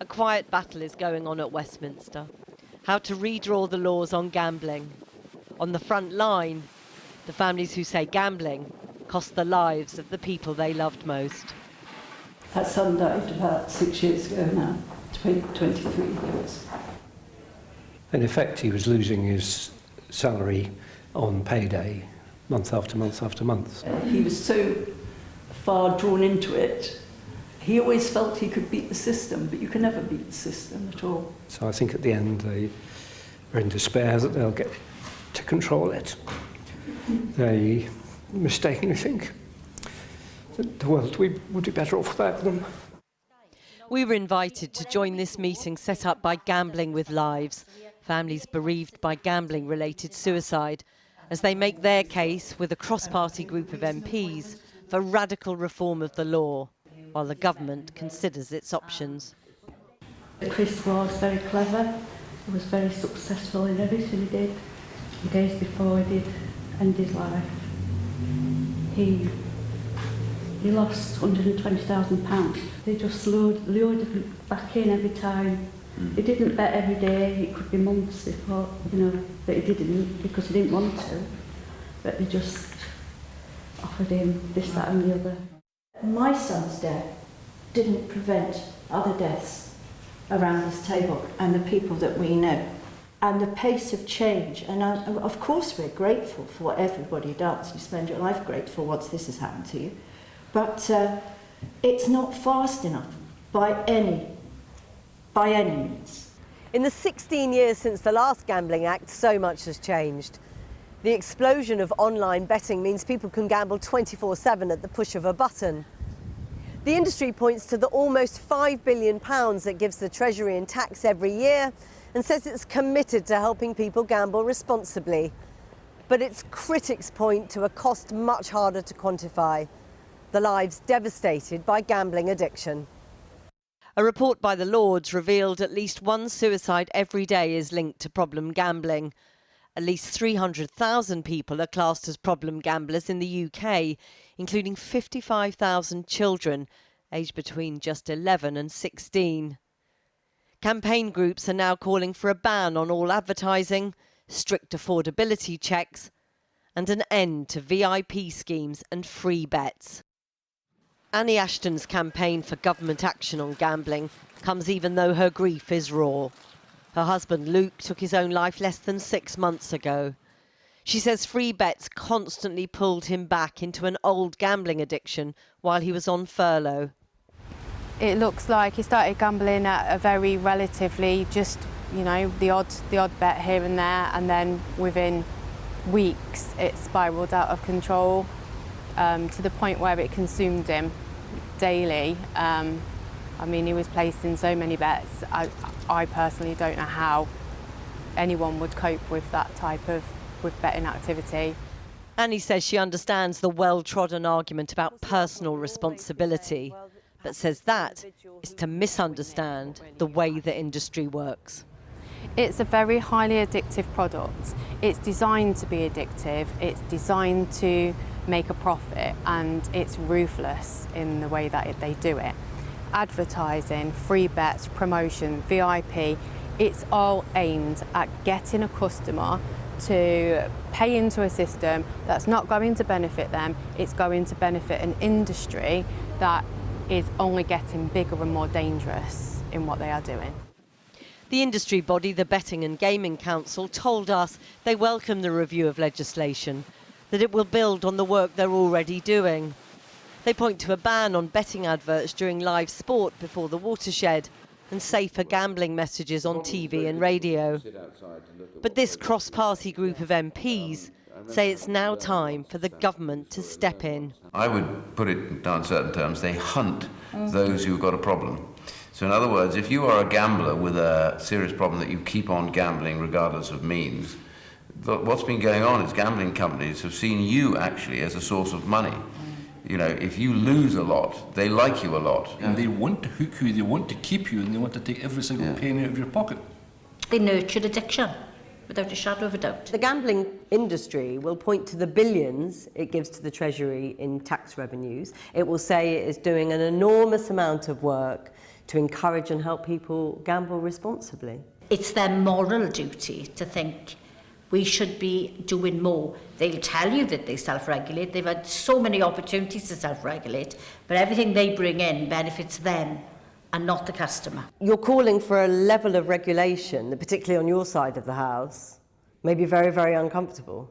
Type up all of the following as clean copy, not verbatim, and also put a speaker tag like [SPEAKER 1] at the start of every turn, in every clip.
[SPEAKER 1] quiet battle is going on at Westminster. How to redraw the laws on gambling. On the front line, the families who say gambling cost the lives of the people they loved most.
[SPEAKER 2] Our son died about 6 years ago now, 23 years.
[SPEAKER 3] In effect, he was losing his salary on payday, month after month after month.
[SPEAKER 2] He was so far drawn into it, he always felt he could beat the system, but you can never beat the system at all.
[SPEAKER 3] So I think at the end they are in despair that they'll get to control it. They mistakenly think that the world would be better off without them.
[SPEAKER 1] We were invited to join this meeting set up by Gambling with Lives, families bereaved by gambling-related suicide, as they make their case with a cross-party group of MPs for radical reform of the law, while the government considers its options.
[SPEAKER 4] Chris was very clever, he was very successful in everything he did. The days before he did end his life, he lost £120,000. They just lured him back in every time. He didn't bet every day, it could be months before, that he didn't, because he didn't want to. But they just offered him this, that and the other.
[SPEAKER 5] My son's death didn't prevent other deaths around this table and the people that we know. And the pace of change, and of course we're grateful for what everybody does. You spend your life grateful once this has happened to you. But it's not fast enough by any means.
[SPEAKER 1] In the 16 years since the last Gambling Act, so much has changed. The explosion of online betting means people can gamble 24/7 at the push of a button. The industry points to the almost £5 billion it gives the Treasury in tax every year and says it's committed to helping people gamble responsibly. But its critics point to a cost much harder to quantify: the lives devastated by gambling addiction. A report by the Lords revealed at least one suicide every day is linked to problem gambling. At least 300,000 people are classed as problem gamblers in the UK, including 55,000 children aged between just 11 and 16. Campaign groups are now calling for a ban on all advertising, strict affordability checks, and an end to VIP schemes and free bets. Annie Ashton's campaign for government action on gambling comes even though her grief is raw. Her husband Luke took his own life less than 6 months ago. She says free bets constantly pulled him back into an old gambling addiction while he was on furlough.
[SPEAKER 6] It looks like he started gambling at a very relatively just, the odd bet here and there, and then within weeks it spiralled out of control to the point where it consumed him daily. He was placing so many bets. I personally don't know how anyone would cope with that type of betting activity.
[SPEAKER 1] Annie says she understands the well-trodden argument about personal responsibility, but says that is to misunderstand the way the industry works.
[SPEAKER 6] It's a very highly addictive product. It's designed to be addictive. It's designed to make a profit, and it's ruthless in the way that they do it. Advertising, free bets, promotion, VIP, it's all aimed at getting a customer to pay into a system that's not going to benefit them. It's going to benefit an industry that is only getting bigger and more dangerous in what they are doing.
[SPEAKER 1] The industry body, the Betting and Gaming Council, told us they welcome the review of legislation, that it will build on the work they're already doing. They point to a ban on betting adverts during live sport before the watershed and safer gambling messages on TV and radio. But this cross-party group of MPs say it's now time for the government to step in.
[SPEAKER 7] I would put it down in certain terms: they hunt those who've got a problem. So in other words, if you are a gambler with a serious problem that you keep on gambling regardless of means, what's been going on is gambling companies have seen you actually as a source of money. If you lose a lot, they like you a lot.
[SPEAKER 8] And they want to hook you, they want to keep you, and they want to take every single penny out of your pocket.
[SPEAKER 5] They nurture addiction, without a shadow of a doubt.
[SPEAKER 1] The gambling industry will point to the billions it gives to the Treasury in tax revenues. It will say it is doing an enormous amount of work to encourage and help people gamble responsibly?
[SPEAKER 9] It's their moral duty to think we should be doing more. They'll tell you that they self-regulate. They've had so many opportunities to self-regulate, but everything they bring in benefits them and not the customer.
[SPEAKER 1] You're calling for a level of regulation, particularly on your side of the house, may be very, very uncomfortable.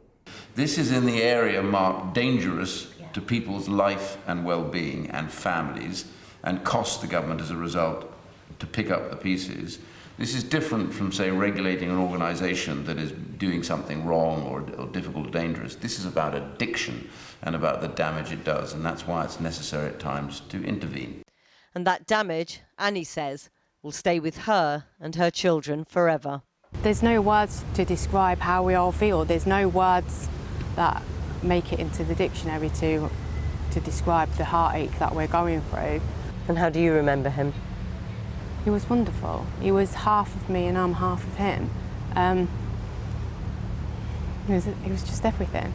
[SPEAKER 7] This is in the area marked dangerous to people's life and well-being and families, and cost the government as a result to pick up the pieces. This is different from, say, regulating an organisation that is doing something wrong or difficult or dangerous. This is about addiction and about the damage it does, and that's why it's necessary at times to intervene.
[SPEAKER 1] And that damage, Annie says, will stay with her and her children forever.
[SPEAKER 6] There's no words to describe how we all feel. There's no words that make it into the dictionary to describe the heartache that we're going through.
[SPEAKER 1] And how do you remember him?
[SPEAKER 6] He was wonderful. He was half of me and I'm half of him. He was just everything.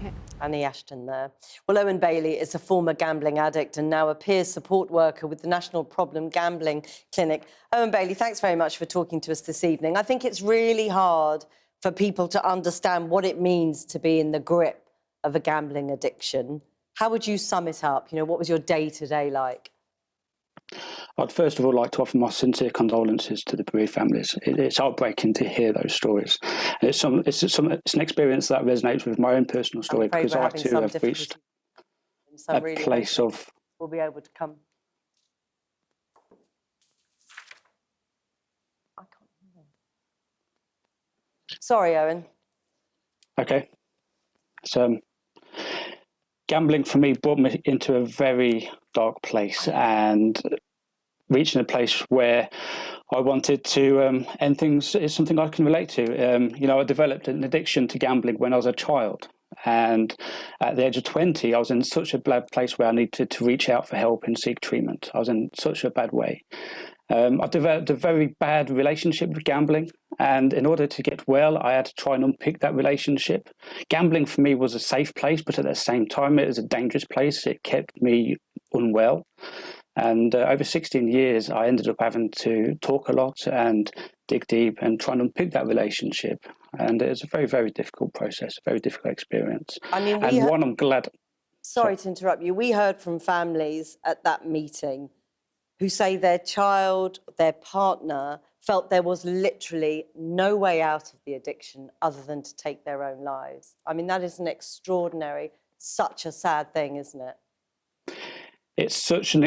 [SPEAKER 6] Yeah.
[SPEAKER 1] Annie Ashton there. Well, Owen Bailey is a former gambling addict and now a peer support worker with the National Problem Gambling Clinic. Owen Bailey, thanks very much for talking to us this evening. I think it's really hard for people to understand what it means to be in the grip of a gambling addiction. How would you sum it up? You know, what was your day-to-day like?
[SPEAKER 10] I'd first of all like to offer my sincere condolences to the bereaved families. It's heartbreaking to hear those stories. And it's an experience that resonates with my own personal story, because I too have reached a place of...
[SPEAKER 1] We'll be able to come. I can't hear. Sorry, Owen.
[SPEAKER 10] Okay. So, gambling for me brought me into a very dark place, and reaching a place where I wanted to end things is something I can relate to. You know, I developed an addiction to gambling when I was a child, and at the age of 20, I was in such a bad place where I needed to reach out for help and seek treatment. I was in such a bad way. I developed a very bad relationship with gambling, and in order to get well, I had to try and unpick that relationship. Gambling for me was a safe place, but at the same time, it was a dangerous place. It kept me unwell. And over 16 years, I ended up having to talk a lot and dig deep and try and unpick that relationship. And it was a very, very difficult process, a very difficult experience.
[SPEAKER 1] I mean,
[SPEAKER 10] I'm glad...
[SPEAKER 1] Sorry to interrupt you. We heard from families at that meeting who say their child, their partner, felt there was literally no way out of the addiction other than to take their own lives. I mean, that is an extraordinary, such a sad thing, isn't it?
[SPEAKER 10] It's such an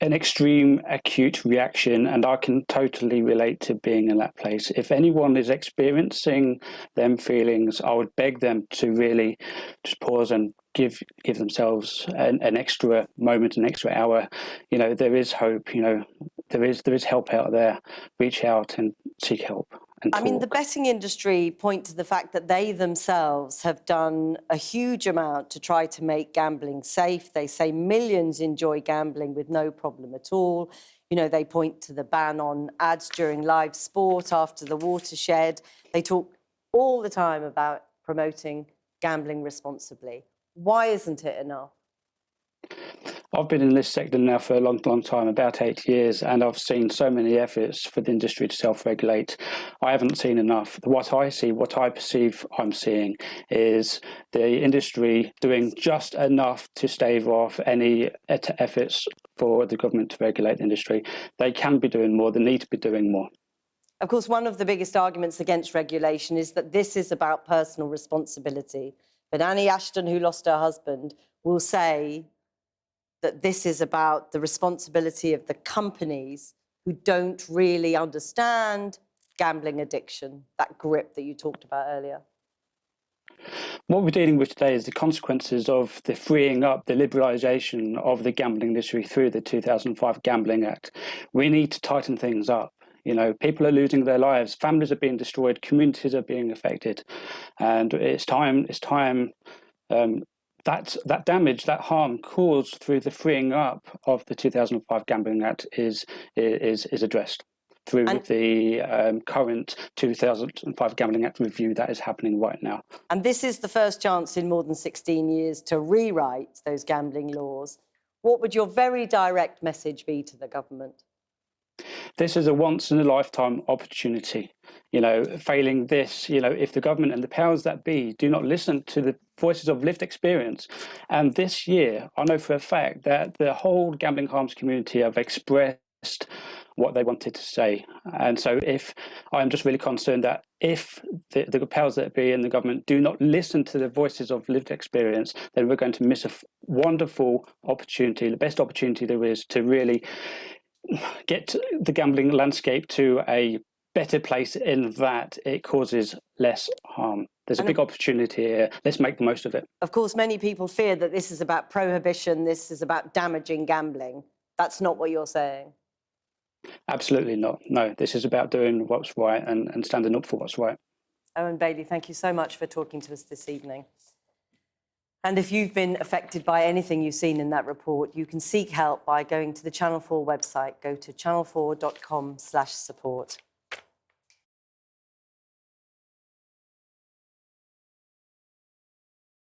[SPEAKER 10] extreme, acute reaction, and I can totally relate to being in that place. If anyone is experiencing them feelings, I would beg them to really just pause and give themselves an extra moment, an extra hour. You know, there is hope. You know, there is help out there. Reach out and seek help.
[SPEAKER 1] I mean, the betting industry point to the fact that they themselves have done a huge amount to try to make gambling safe. They say millions enjoy gambling with no problem at all. You know, they point to the ban on ads during live sport after the watershed. They talk all the time about promoting gambling responsibly. Why isn't it enough?
[SPEAKER 10] I've been in this sector now for a long, long time, about 8 years, and I've seen so many efforts for the industry to self-regulate. I haven't seen enough. What I see, what I perceive I'm seeing, is the industry doing just enough to stave off any efforts for the government to regulate the industry. They can be doing more. They need to be doing more.
[SPEAKER 1] Of course, one of the biggest arguments against regulation is that this is about personal responsibility. But Annie Ashton, who lost her husband, will say that this is about the responsibility of the companies who don't really understand gambling addiction, that grip that you talked about earlier.
[SPEAKER 10] What we're dealing with today is the consequences of the freeing up, the liberalisation of the gambling industry through the 2005 Gambling Act. We need to tighten things up. You know, people are losing their lives, families are being destroyed, communities are being affected, and it's time that damage, that harm caused through the freeing up of the 2005 Gambling Act is addressed through the current 2005 Gambling Act review that is happening right now. And
[SPEAKER 1] this is the first chance in more than 16 years to rewrite those gambling laws. What would your very direct message be to the government?
[SPEAKER 10] This is a once-in-a-lifetime opportunity. You know, failing this, you know, if the government and the powers that be do not listen to the voices of lived experience, and this year, I know for a fact that the whole gambling harms community have expressed what they wanted to say. And so I'm just really concerned that if the powers that be and the government do not listen to the voices of lived experience, then we're going to miss a wonderful opportunity, the best opportunity there is to really get the gambling landscape to a better place in that it causes less harm. There's a big opportunity here. Let's make the most of it.
[SPEAKER 1] Of course, many people fear that this is about prohibition, this is about damaging gambling. That's not what you're saying.
[SPEAKER 10] Absolutely not. No, this is about doing what's right and standing up for what's right.
[SPEAKER 1] Owen Bailey, thank you so much for talking to us this evening. And if you've been affected by anything you've seen in that report, you can seek help by going to the Channel 4 website. Go to channel4.com/support.